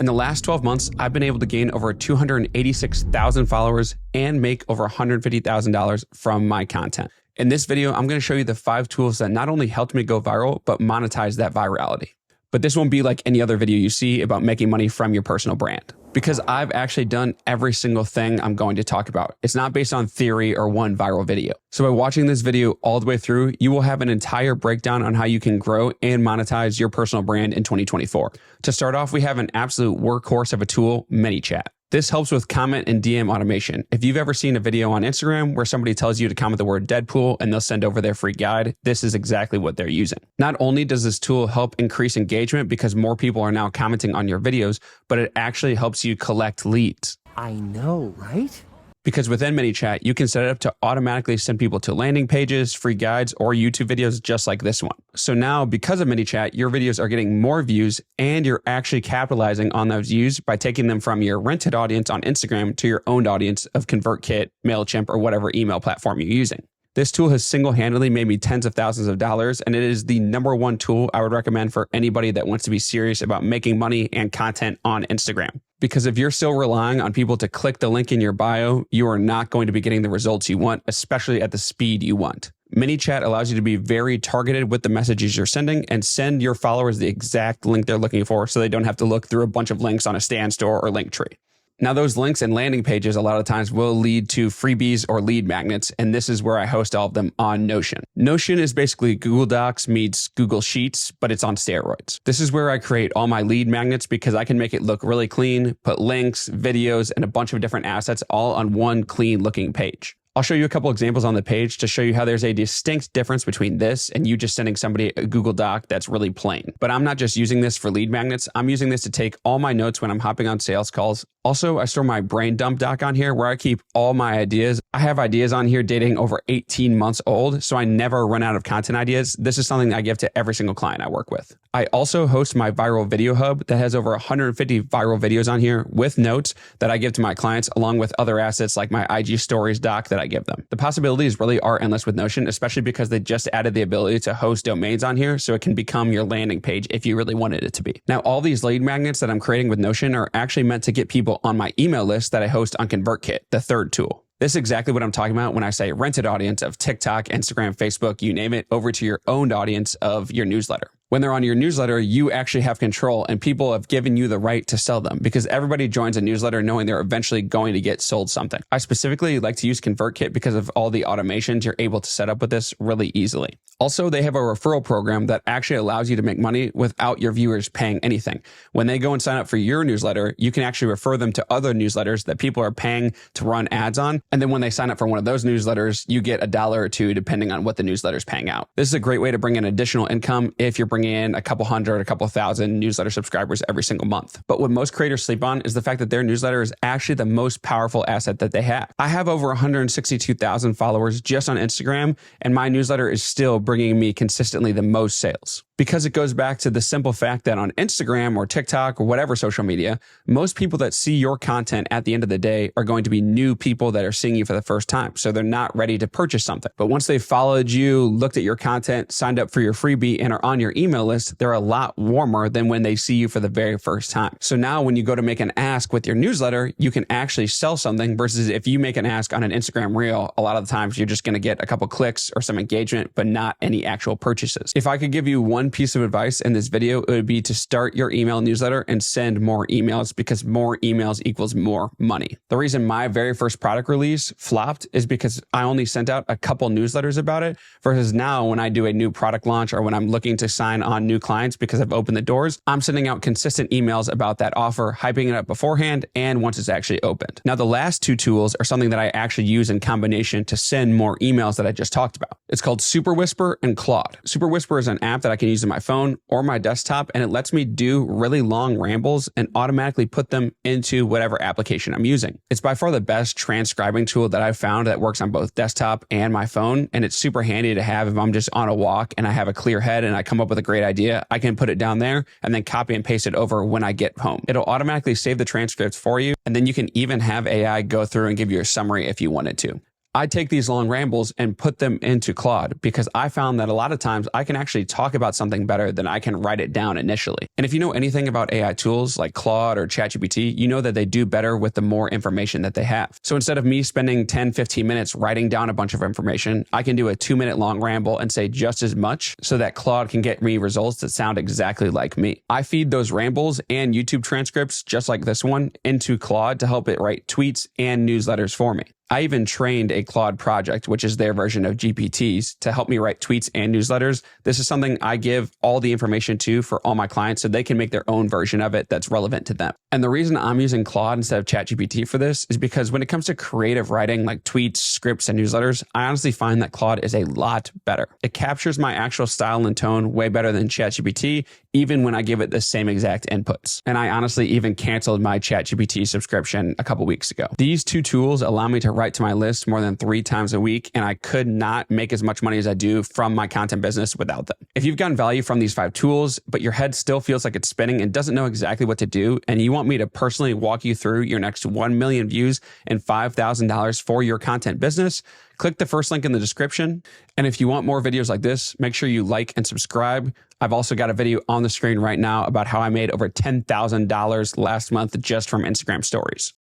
In the last 12 months, I've been able to gain over 286,000 followers and make over $150,000 from my content. In this video, I'm going to show you the 5 tools that not only helped me go viral, but monetize that virality. But this won't be like any other video you see about making money from your personal brand, because I've actually done every single thing I'm going to talk about. It's not based on theory or one viral video. So by watching this video all the way through, you will have an entire breakdown on how you can grow and monetize your personal brand in 2024. To start off, we have an absolute workhorse of a tool, ManyChat. This helps with comment and DM automation. If you've ever seen a video on Instagram where somebody tells you to comment the word Deadpool and they'll send over their free guide, this is exactly what they're using. Not only does this tool help increase engagement because more people are now commenting on your videos, but it actually helps you collect leads. I know, right? Because within ManyChat, you can set it up to automatically send people to landing pages, free guides, or YouTube videos just like this one. So now, because of ManyChat, your videos are getting more views and you're actually capitalizing on those views by taking them from your rented audience on Instagram to your owned audience of ConvertKit, MailChimp, or whatever email platform you're using. This tool has single-handedly made me tens of thousands of dollars, and it is the #1 tool I would recommend for anybody that wants to be serious about making money and content on Instagram. Because if you're still relying on people to click the link in your bio, you are not going to be getting the results you want, especially at the speed you want. ManyChat allows you to be very targeted with the messages you're sending and send your followers the exact link they're looking for so they don't have to look through a bunch of links on a Stan Store or Linktree. Now, those links and landing pages a lot of times will lead to freebies or lead magnets, and this is where I host all of them on Notion. Notion is basically Google Docs meets Google Sheets, but it's on steroids. This is where I create all my lead magnets because I can make it look really clean, put links, videos, and a bunch of different assets all on one clean looking page. I'll show you a couple examples on the page to show you how there's a distinct difference between this and you just sending somebody a Google Doc that's really plain. But I'm not just using this for lead magnets. I'm using this to take all my notes when I'm hopping on sales calls. Also, I store my brain dump doc on here where I keep all my ideas. I have ideas on here dating over 18 months old, so I never run out of content ideas. This is something I give to every single client I work with. I also host my viral video hub that has over 150 viral videos on here with notes that I give to my clients, along with other assets like my IG stories doc that I give them. The possibilities really are endless with Notion, especially because they just added the ability to host domains on here so it can become your landing page if you really wanted it to be. Now, all these lead magnets that I'm creating with Notion are actually meant to get people on my email list that I host on ConvertKit, the third tool. This is exactly what I'm talking about when I say rented audience of TikTok, Instagram, Facebook, you name it, over to your owned audience of your newsletter. When they're on your newsletter, you actually have control and people have given you the right to sell them because everybody joins a newsletter knowing they're eventually going to get sold something. I specifically like to use ConvertKit because of all the automations you're able to set up with this really easily. Also, they have a referral program that actually allows you to make money without your viewers paying anything. When they go and sign up for your newsletter, you can actually refer them to other newsletters that people are paying to run ads on. And then when they sign up for one of those newsletters, you get $1 or $2 depending on what the newsletter is paying out. This is a great way to bring in additional income if you're bringing in a couple hundred, a couple thousand newsletter subscribers every single month. But what most creators sleep on is the fact that their newsletter is actually the most powerful asset that they have. I have over 162,000 followers just on Instagram, and my newsletter is still bringing me consistently the most sales. Because it goes back to the simple fact that on Instagram or TikTok or whatever social media, most people that see your content at the end of the day are going to be new people that are seeing you for the first time. So they're not ready to purchase something. But once they've followed you, looked at your content, signed up for your freebie, and are on your email list, they're a lot warmer than when they see you for the very first time. So now when you go to make an ask with your newsletter, you can actually sell something versus if you make an ask on an Instagram reel, a lot of the times you're just going to get a couple clicks or some engagement, but not any actual purchases. If I could give you one piece of advice in this video, it would be to start your email newsletter and send more emails because more emails equals more money. The reason my very first product release flopped is because I only sent out a couple newsletters about it versus now when I do a new product launch or when I'm looking to sign on new clients because I've opened the doors, I'm sending out consistent emails about that offer, hyping it up beforehand and once it's actually opened. Now, the last 2 tools are something that I actually use in combination to send more emails that I just talked about. It's called Super Whisper and Claude. Super Whisper is an app that I can use on my phone or my desktop, and it lets me do really long rambles and automatically put them into whatever application I'm using. It's by far the best transcribing tool that I've found that works on both desktop and my phone, and it's super handy to have if I'm just on a walk and I have a clear head and I come up with a great idea. I can put it down there and then copy and paste it over when I get home. It'll automatically save the transcripts for you, and then you can even have AI go through and give you a summary if you wanted to. I take these long rambles and put them into Claude because I found that a lot of times I can actually talk about something better than I can write it down initially. And if you know anything about AI tools like Claude or ChatGPT, you know that they do better with the more information that they have. So instead of me spending 10, 15 minutes writing down a bunch of information, I can do a 2-minute long ramble and say just as much so that Claude can get me results that sound exactly like me. I feed those rambles and YouTube transcripts, just like this one, into Claude to help it write tweets and newsletters for me. I even trained a Claude project, which is their version of GPTs, to help me write tweets and newsletters. This is something I give all the information to for all my clients so they can make their own version of it that's relevant to them. And the reason I'm using Claude instead of ChatGPT for this is because when it comes to creative writing like tweets, scripts, and newsletters, I honestly find that Claude is a lot better. It captures my actual style and tone way better than ChatGPT, even when I give it the same exact inputs. And I honestly even canceled my ChatGPT subscription a couple weeks ago. These two tools allow me to write to my list more than 3 times a week, and I could not make as much money as I do from my content business without them. If you've gotten value from these 5 tools, but your head still feels like it's spinning and doesn't know exactly what to do, and you want me to personally walk you through your next 1 million views and $5,000 for your content business, click the first link in the description. And if you want more videos like this, make sure you like and subscribe. I've also got a video on the screen right now about how I made over $10,000 last month just from Instagram stories.